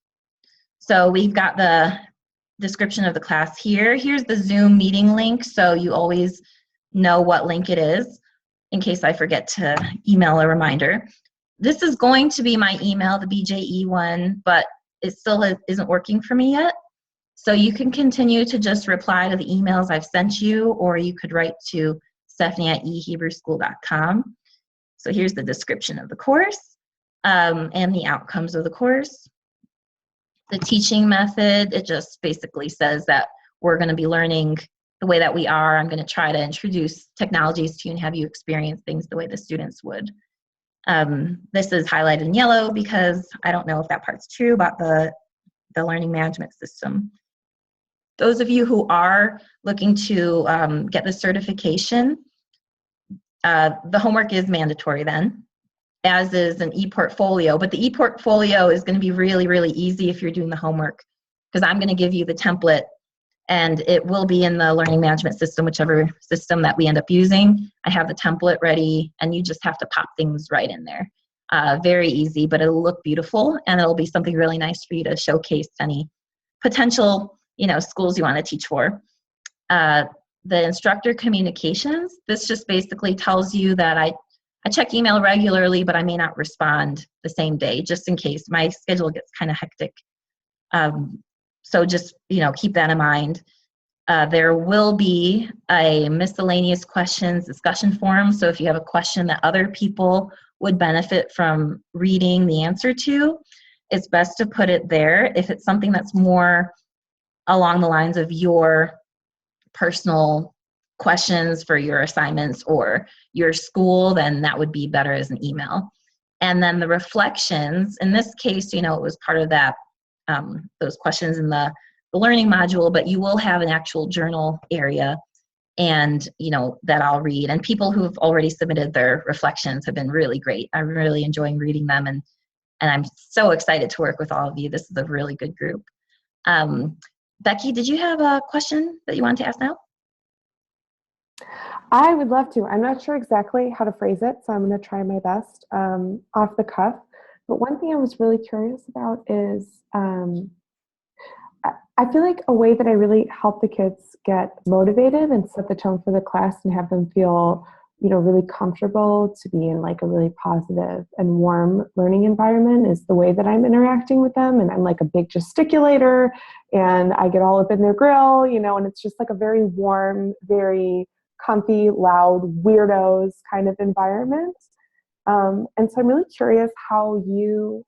So we've got the description of the class here. Here's the Zoom meeting link, so you always know what link it is in case I forget to email a reminder. This is going to be my email, the BJE one, but it still isn't working for me yet. So you can continue to just reply to the emails I've sent you, or you could write to Stephanie@ehebrewschool.com. So here's the description of the course and the outcomes of the course. The teaching method, it just basically says that we're going to be learning the way that we are. I'm going to try to introduce technologies to you and have you experience things the way the students would. This is highlighted in yellow because I don't know if that part's true about the learning management system. Those of you who are looking to get the certification, the homework is mandatory then, as is an e-portfolio. But the e-portfolio is going to be really easy if you're doing the homework, because I'm going to give you the template, and it will be in the learning management system, whichever system that we end up using. I have the template ready, and you just have to pop things right in there. Very easy, but it'll look beautiful, and it'll be something really nice for you to showcase any potential, schools you want to teach for. The instructor communications, this just basically tells you that I check email regularly, but I may not respond the same day, just in case. My schedule gets kind of hectic. So just, keep that in mind. There will be a miscellaneous questions discussion forum. So if you have a question that other people would benefit from reading the answer to, it's best to put it there. If it's something that's more along the lines of your personal questions for your assignments or your school, then that would be better as an email. And then the reflections, in this case, it was part of that, those questions in the learning module, but you will have an actual journal area, and that I'll read. And people who've already submitted their reflections have been really great. I'm really enjoying reading them, and I'm so excited to work with all of you. This is a really good group. Becky, did you have a question that you wanted to ask now? I would love to. I'm not sure exactly how to phrase it, so I'm going to try my best off the cuff. But one thing I was really curious about is I feel like a way that I really help the kids get motivated and set the tone for the class and have them feel, really comfortable to be in like a really positive and warm learning environment is the way that I'm interacting with them. And I'm like a big gesticulator, and I get all up in their grill, and it's just like a very warm, very comfy, loud, weirdos kind of environment. And so I'm really curious how you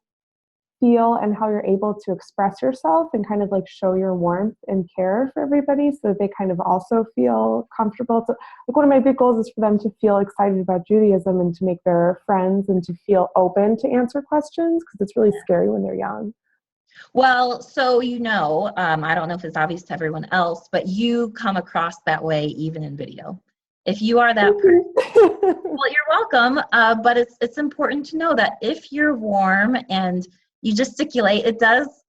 feel and how you're able to express yourself and kind of like show your warmth and care for everybody so that they kind of also feel comfortable. So like one of my big goals is for them to feel excited about Judaism and to make their friends and to feel open to answer questions, because it's really scary when they're young. Well, so I don't know if it's obvious to everyone else, but you come across that way even in video. If you are that person, well, you're welcome. But it's important to know that if you're warm and you gesticulate, it does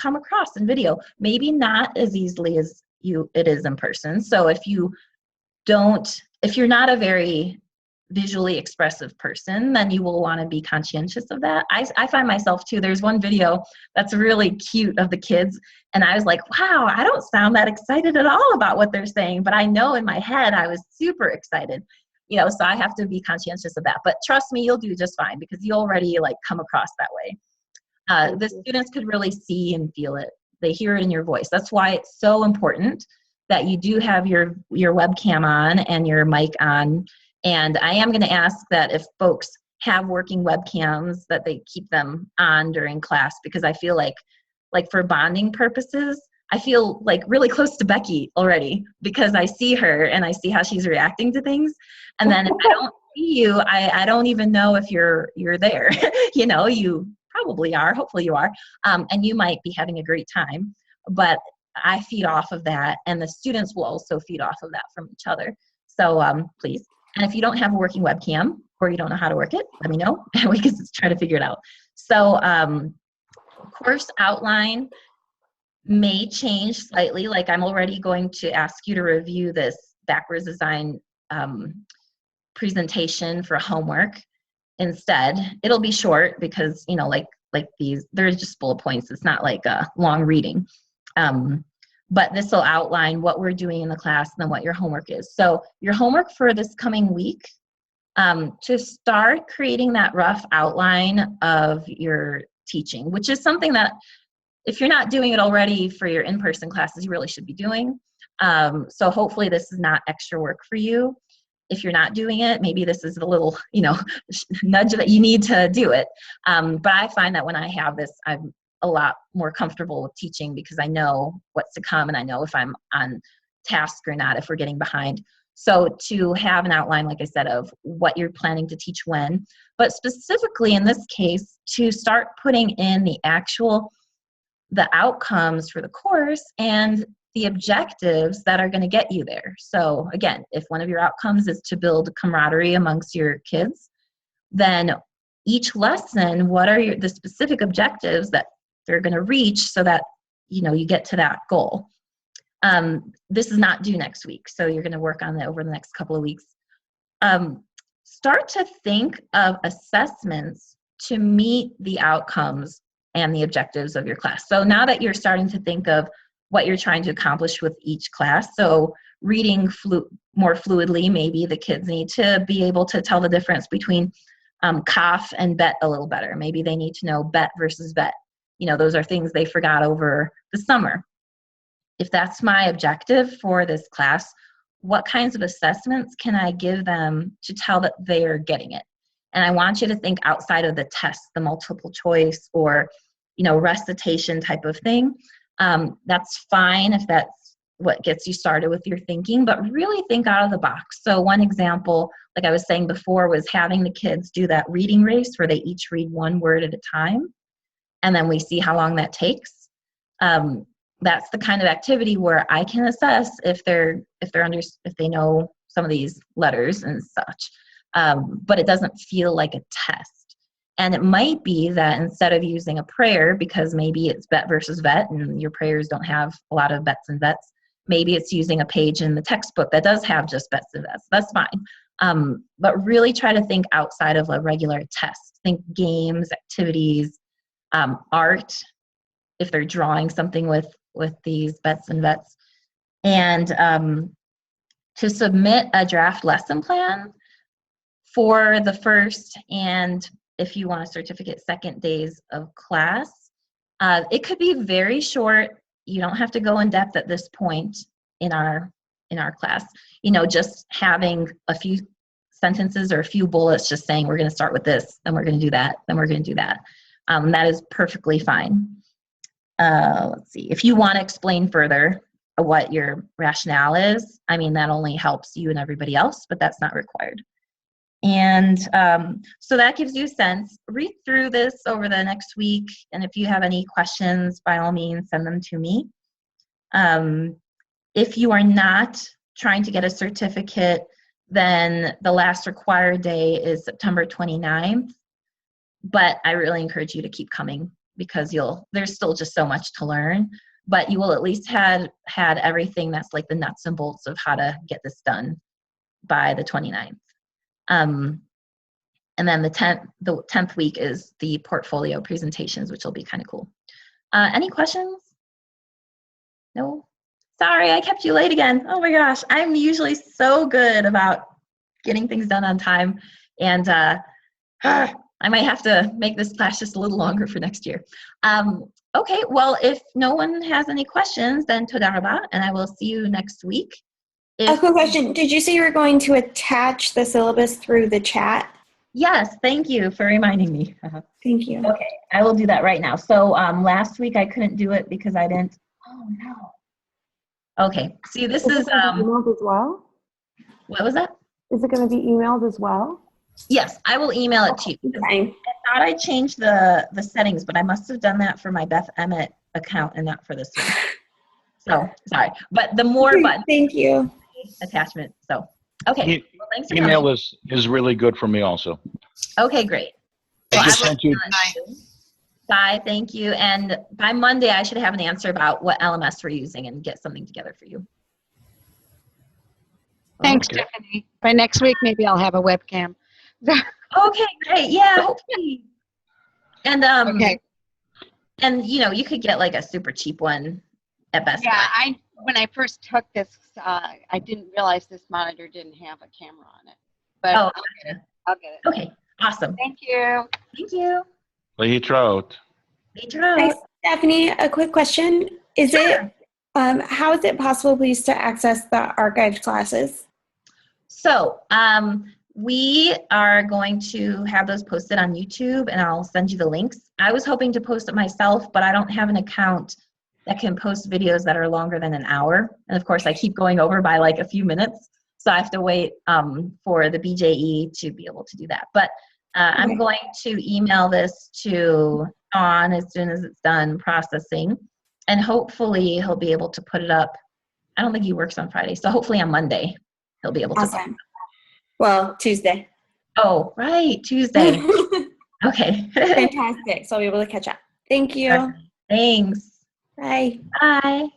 come across in video. Maybe not as easily as it is in person. So if you're not a very visually expressive person, then you will want to be conscientious of that. I find myself too, there's one video that's really cute of the kids, and I was like, wow, I don't sound that excited at all about what they're saying, but I know in my head I was super excited, so I have to be conscientious of that. But trust me, you'll do just fine, because you already come across that way. The students could really see and feel it. They hear it in your voice. That's why it's so important that you do have your webcam on and your mic on. And I am going to ask that if folks have working webcams, that they keep them on during class, because I feel like like for bonding purposes, I feel like really close to Becky already because I see her and I see how she's reacting to things. And then if I don't see you, I don't even know if you're there. You know, you probably are, hopefully you are. And you might be having a great time, but I feed off of that, and the students will also feed off of that from each other. So please. And if you don't have a working webcam or you don't know how to work it, let me know and we can try to figure it out. So course outline may change slightly. Like I'm already going to ask you to review this backwards design presentation for homework instead. It'll be short because, you know, like these, there's just bullet points. It's not like a long reading. But this will outline what we're doing in the class and then what your homework is. So your homework for this coming week, to start creating that rough outline of your teaching, which is something that if you're not doing it already for your in-person classes, you really should be doing. So hopefully this is not extra work for you. If you're not doing it, maybe this is a little, you know, nudge that you need to do it. But I find that when I have this, I'm a lot more comfortable with teaching because I know what's to come and I know if I'm on task or not, if we're getting behind. So to have an outline, like I said, of what you're planning to teach when, but specifically in this case, to start putting in the outcomes for the course and the objectives that are going to get you there. So again, if one of your outcomes is to build camaraderie amongst your kids, then each lesson, what are the specific objectives that they're going to reach so that, you know, you get to that goal. This is not due next week, so you're going to work on that over the next couple of weeks. Start to think of assessments to meet the outcomes and the objectives of your class. So now that you're starting to think of what you're trying to accomplish with each class, so reading more fluidly, maybe the kids need to be able to tell the difference between kaf and bet a little better. Maybe they need to know bet versus vet. You know, those are things they forgot over the summer. If that's my objective for this class, what kinds of assessments can I give them to tell that they're getting it? And I want you to think outside of the test, the multiple choice or, you know, recitation type of thing. That's fine if that's what gets you started with your thinking, but really think out of the box. So one example, like I was saying before, was having the kids do that reading race where they each read one word at a time. And then we see how long that takes. That's the kind of activity where I can assess if they know some of these letters and such. But it doesn't feel like a test. And it might be that instead of using a prayer, because maybe it's bet versus vet and your prayers don't have a lot of bets and vets, maybe it's using a page in the textbook that does have just bets and vets. That's fine. But really try to think outside of a regular test. Think games, activities, art, if they're drawing something with these bets and vets. And to submit a draft lesson plan for the first and, if you want a certificate, second days of class. It could be very short. You don't have to go in depth at this point in our class. You know, just having a few sentences or a few bullets just saying we're going to start with this, then we're going to do that, then we're going to do that. That is perfectly fine. Let's see. If you want to explain further what your rationale is, I mean, that only helps you and everybody else, but that's not required. And so that gives you a sense. Read through this over the next week, and if you have any questions, by all means, send them to me. If you are not trying to get a certificate, then the last required day is September 29th. But I really encourage you to keep coming because there's still just so much to learn. But you will at least had everything that's like the nuts and bolts of how to get this done by the 29th. And then the 10th week is the portfolio presentations, which will be kind of cool. Any questions? No? Sorry, I kept you late again. Oh my gosh, I'm usually so good about getting things done on time. And I might have to make this class just a little longer for next year. Okay, well, if no one has any questions, then toda rabah, and I will see you next week. A quick question. Did you say you were going to attach the syllabus through the chat? Yes, thank you for reminding me. Thank you. Okay, I will do that right now. So last week I couldn't do it because I didn't. Oh no. Okay, see, this is it going to be emailed as well? What was that? Is it going to be emailed as well? Yes, I will email it to you. Okay. I thought I changed the settings, but I must have done that for my Beth Emmett account and not for this one. So sorry, but the more buttons. Thank you. Attachment. So okay. Well, thanks for Email coming. is really good for me also. Okay, great. I Well, just I will sent you. email it to you. Bye. Thank you. And by Monday, I should have an answer about what LMS we're using and get something together for you. Thanks, Okay. Stephanie. By next week, maybe I'll have a webcam. Okay, great. Yeah, hopefully. And Okay. and you could get like a super cheap one at Best Buy. When I first took this, I didn't realize this monitor didn't have a camera on it. But Oh, I'll get it. okay. Awesome. Thank you. Thank you. Letrout. Hi, Stephanie, a quick question. Is it, how is it possible, please, to access the archived classes? So we are going to have those posted on YouTube, and I'll send you the links. I was hoping to post it myself, but I don't have an account that can post videos that are longer than an hour. And of course, I keep going over by like a few minutes. So I have to wait for the BJE to be able to do that. But I'm going to email this to Sean as soon as it's done processing. And hopefully he'll be able to put it up. I don't think he works on Friday. So hopefully on Monday, he'll be able to. Awesome. Well, Tuesday. Oh, right. Tuesday. Okay. Fantastic. So I'll be able to catch up. Thank you. Thanks. Bye. Bye.